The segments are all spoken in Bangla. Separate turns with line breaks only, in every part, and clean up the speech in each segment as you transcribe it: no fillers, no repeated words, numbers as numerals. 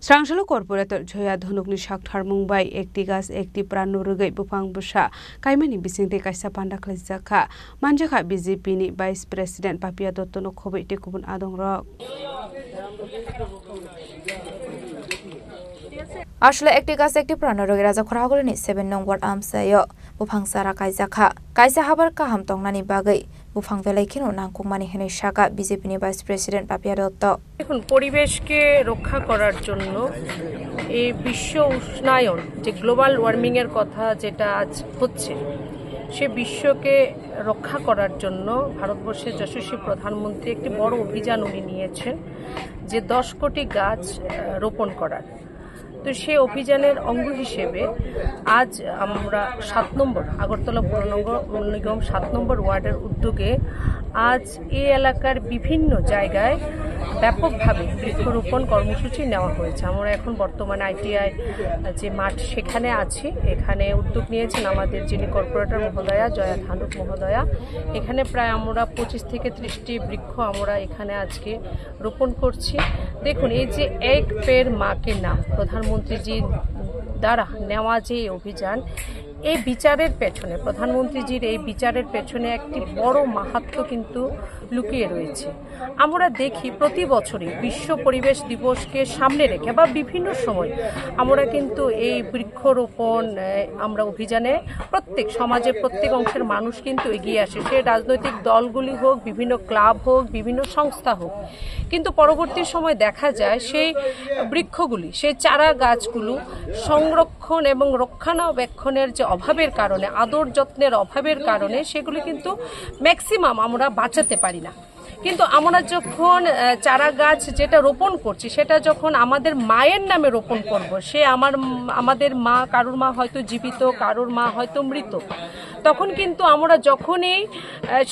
Srangshalo Corporator Joya Dhunukni Shakthar Mumbai Ekti Gas Ekti Pranu Rugai Bupang Busha Kaimani Bisinte Kaisa Panda Klizaka Manjaka BJP ni Vice President Papia Dottono Khobai Tekubun Adong Rock
Ashla Ekti Gas Ekti Pranu Rugai Raja Khoragulni 7 nong ward amsayo Bupang Sara Kaisaka Kaisa Habar Kaham Tongnani Bagai Bupang Velekino Nangkumani Hene Shaka BJP ni Vice President Papia Dotto
এখন পরিবেশকে রক্ষা করার জন্য এই বিশ্ব উষ্ণায়ন যে গ্লোবাল ওয়ার্মিং এর কথা যেটা আজ হচ্ছে সে বিশ্বকে রক্ষা করার জন্য ভারতবর্ষের যশস্বী প্রধানমন্ত্রী একটি বড় অভিযান উনি নিয়েছেন যে 10 কোটি গাছ রোপণ করার তো সেই অভিযানের অঙ্গ হিসেবে আজ আমরা 7 নম্বর আগরতলা পৌর নিগম 7 নম্বর ওয়ার্ডের উদ্যোগে আজ এই এলাকার বিভিন্ন জায়গায় ব্যাপকভাবে বৃক্ষরোপণ কর্মসূচি নেওয়া হয়েছে আমরা এখন বর্তমানে আইটিআই যে মাঠ সেখানে আছি এখানে উদ্যোগ নিয়েছেন আমাদের যিনি কর্পোরেটর মহোদয়া জয়া ধানুক মহোদয়া এখানে প্রায় আমরা 25 থেকে 30টি বৃক্ষ আমরা এখানে আজকে রোপণ করছি দেখুন এই যে এক পের মাকে নাম প্রধানমন্ত্রীজির দ্বারা নেওয়া যে অভিযান এই বিচারের পেছনে প্রধানমন্ত্রীজির এই বিচারের পেছনে একটি বড় মাহাত্ম্য কিন্তু লুকিয়ে রয়েছে আমরা দেখি প্রতি বছরই বিশ্ব পরিবেশ দিবসকে সামনে রেখে বা বিভিন্ন সময় আমরা কিন্তু এই বৃক্ষরোপণ আমরা অভিযানে প্রত্যেক সমাজের প্রত্যেক অংশের মানুষ কিন্তু এগিয়ে আসে সে রাজনৈতিক দলগুলি হোক বিভিন্ন ক্লাব হোক বিভিন্ন সংস্থা হোক কিন্তু পরবর্তী সময় দেখা যায় সেই বৃক্ষগুলি সেই চারা গাছগুলো সংরক্ষণ এবং রক্ষণাবেক্ষণের যে অভাবের কারণে আদর যত্নের অভাবের কারণে সেগুলো কিন্তু ম্যাক্সিমাম আমরা বাঁচাতে পারি না কিন্তু আমরা যখন চারা গাছ যেটা রোপণ করছি সেটা যখন আমাদের মায়ের নামে রোপণ করব সে আমাদের মা কারোর মা হয়তো জীবিত কারোর মা হয়তো মৃত তখন কিন্তু আমরা যখনই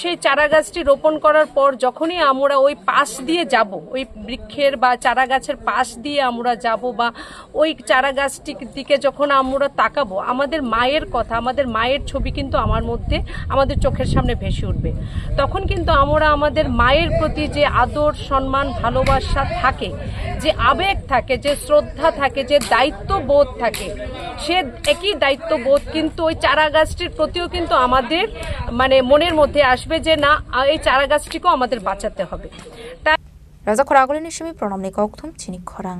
সেই চারা গাছটি রোপণ করার পর যখনই আমরা ওই পাশ দিয়ে যাব ওই বৃক্ষের বা চারা গাছের পাশ দিয়ে আমরা যাব বা ওই চারা গাছটির দিকে যখন আমরা তাকাবো আমাদের মায়ের কথা আমাদের মায়ের ছবি কিন্তু আমাদের চোখের সামনে ভেসে উঠবে তখন কিন্তু আমরা আমাদের মায়ের প্রতি যে আদর সম্মান ভালোবাসা থাকে যে আবেগ থাকে যে শ্রদ্ধা থাকে যে দায়িত্ববোধ থাকে সে একই দায়িত্ববোধ কিন্তু ওই চারা গাছটির প্রতিও কিন্তু আমাদের মানে মনের মধ্যে আসবে যে না এই চারা গাছটিকেও আমাদের বাঁচাতে হবে তাই
রাজা খরাগলিনী সমী প্রণামনি কৌথম চিনি খরাং